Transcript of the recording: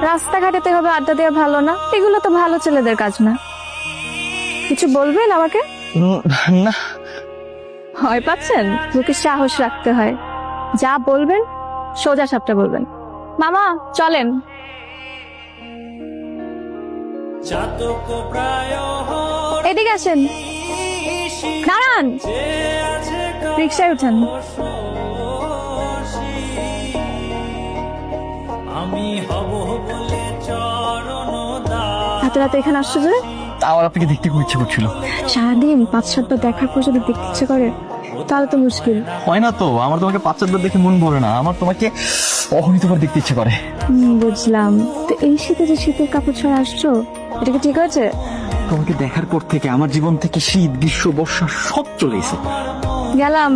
রাস্তাঘাটেতে হবে আড্ডা দেওয়া ভালো না, এগুলো তো ভালো ছেলেদের কাজ না। কিছু বলবেন আমাকে? না। ভয় পাচ্ছেন? মুখে সাহস রাখতে হয়। যা বলবেন সোজা সাপটা বলবেন। মামা চলেন। এদিকে আসেন। দাঁড়ান, রিক্সায় উঠেন। এত রাতে এখানে আসছো যে? আমার আপনাকে দেখতে খুব ইচ্ছে করছিল। সারাদিন 5-7বার দেখার পর যদি দেখতে ইচ্ছে করে তাহলে তো মুশকিল। হয় না তো, আমার তোমাকে 5-7 বার দেখে মন ভরে না, আমার তোমাকে অগণিতবার দেখতে ইচ্ছে করে। বুঝলাম। তো এই শীতে যে শীতের কাপড় ছাড়া আসছো, এটা কি ঠিক আছে? তোমাকে দেখার পর থেকে আমার জীবন থেকে শীত, গ্রীষ্ম, বর্ষা সব চলে এসে। গেলাম।